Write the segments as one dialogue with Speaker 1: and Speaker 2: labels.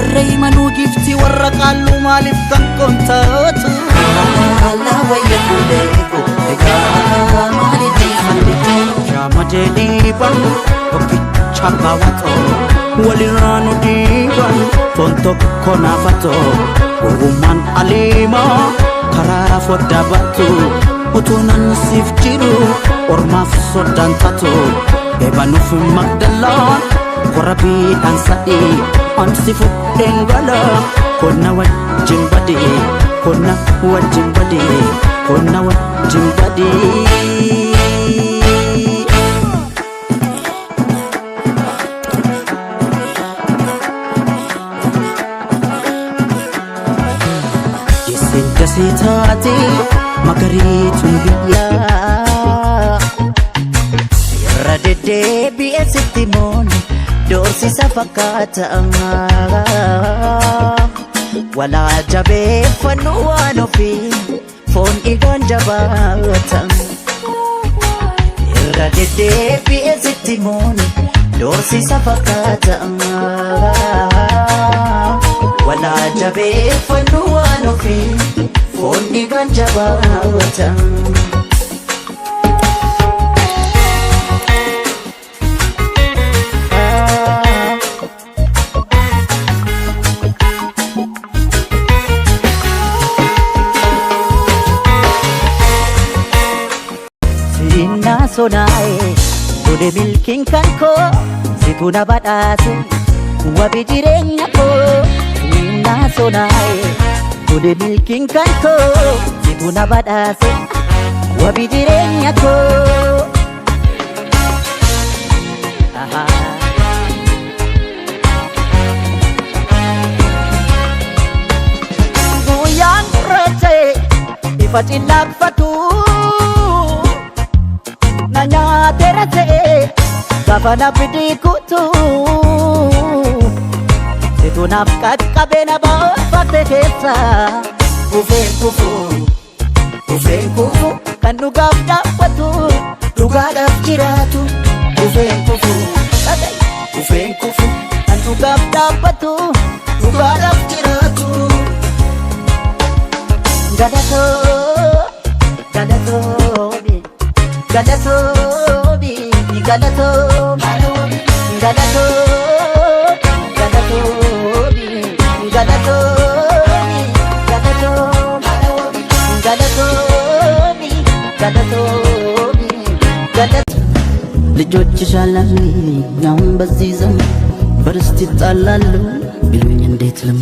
Speaker 1: warrey manu gifti warra qallu malif kan kontatu alla wayyaku ega maliti sanditu jamade diban okicha kawato waliranu diban tonto konafato woman alima karara fodabatu utunan sifjiru ormaf sodantatu ebanuf magdalon korabi ansai ansifu dengala kona wajin badi kona wajin badi kona wajin badi Sitati magaritu biya radede biesitimoni dorsi safakata wala jabe fanuano fi fon igon jabata radede biesitimoni dorsi safakata wala jabe fanuano fi Fondi ganja bawata Sina sonae Bude milking kanko Situna badase Wabi jirenya ko Sina sonae Bude milking kanko Situna badase Wabi jirenya ko Guyang rete Ifatin lagfatu Nanya terate Gafana pidikutu Situ nafkat kabena bawa fakte kesa Kufen kufu Kan dugaf dapatu Dugadaf jiratu Kufen kufu Kan dugaf dapatu Dugadaf jiratu Gadato ልጆች ሻላሉ ያም በዚህ ዘመን በርስት ይጣላሉ ቢሉኝ እንዴት ልም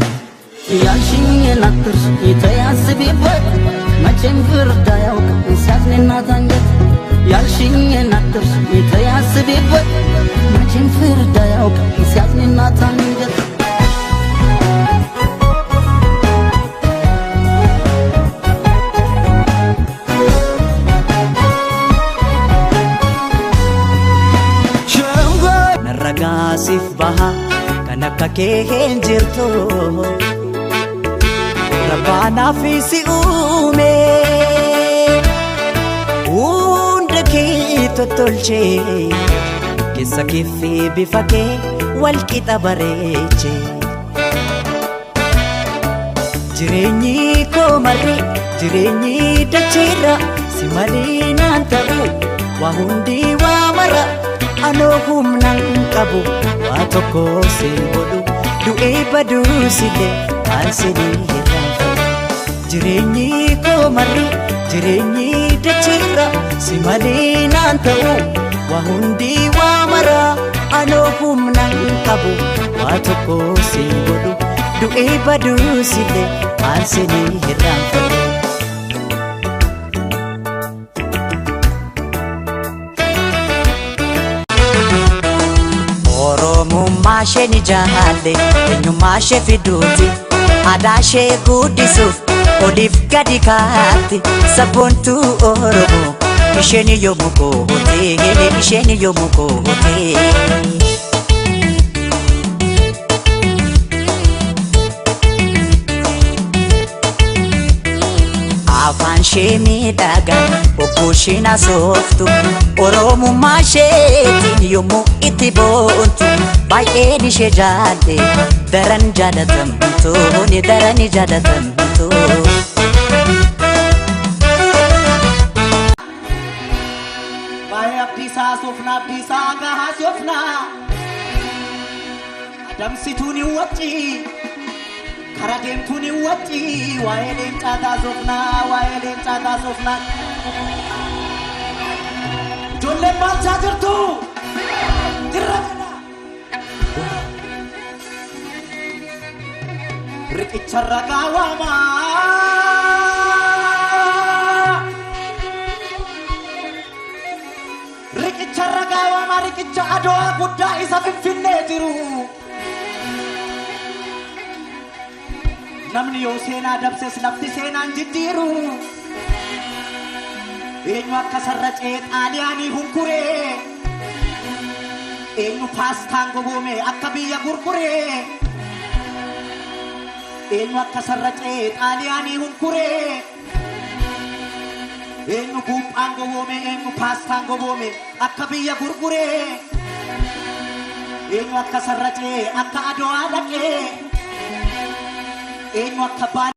Speaker 1: ያልሽኝን አትርሽ ተያስቢበት መቼም ፍርድ አያውቅም ሲያዝንና ታንገት ያልሽኝን አትርሽ ተያስቢበት መቼም ፍርድ አያውቅም ሲያዝንና ታንገት Sif baha kanaka kehen jirto Rabbana fi si ume Unda ki tolche Kisa kifi bifake wal kita bareche Jirenyi ko mari jirenyi dachira simali nantaru wahundi wa mara Ano humnang kabu watoko sibodu du'e badu sile ansini hiranfa Jirenyi ko mari jirenyi dachira simali nantau wahundi wa mara Ano humnang kabu watoko sibodu du'e badu sile ansini hiranfa Mashe ni jahalle enyu mashe fiduti adashe gudisuf olif gadi kati sabontu oromo isheni yomuko hote isheni yomuko hote Afan shee miidhagaa obbooshiin asooftu oromummaa isheetiin yommuu itti boontu baay'een ishee jaalle daran jaalatamtu ni daran jaalatamtu.
Speaker 2: Baay'ee abdiisaa sofna abdiisaa gahaa sofna adamsituun hin wacci karaa deemtuun hin wacci waa'ee leencaataa sofna waa'ee leencaataa sofna ijoolleen maalchaa jirtu dirra kana riqicha ragaa waamaa riqicha ragaa waamaa riqicha adawaa guddaa isa finfinnee jiru namni yoo seenaa dabses lafti seenaan jijjiiru eenyu akka sarracee xaaliyaanii hunkuree eenyu paastaan gogoome akka biyya gurguree eenyu akka sarracee xaaliyaanii hunkuree eenyu buuphaan gogoome eenyu paastaan gogoome akka biyya gurguree eenyu akka sarracee akka adawaa dhaqee eenyu akka baan.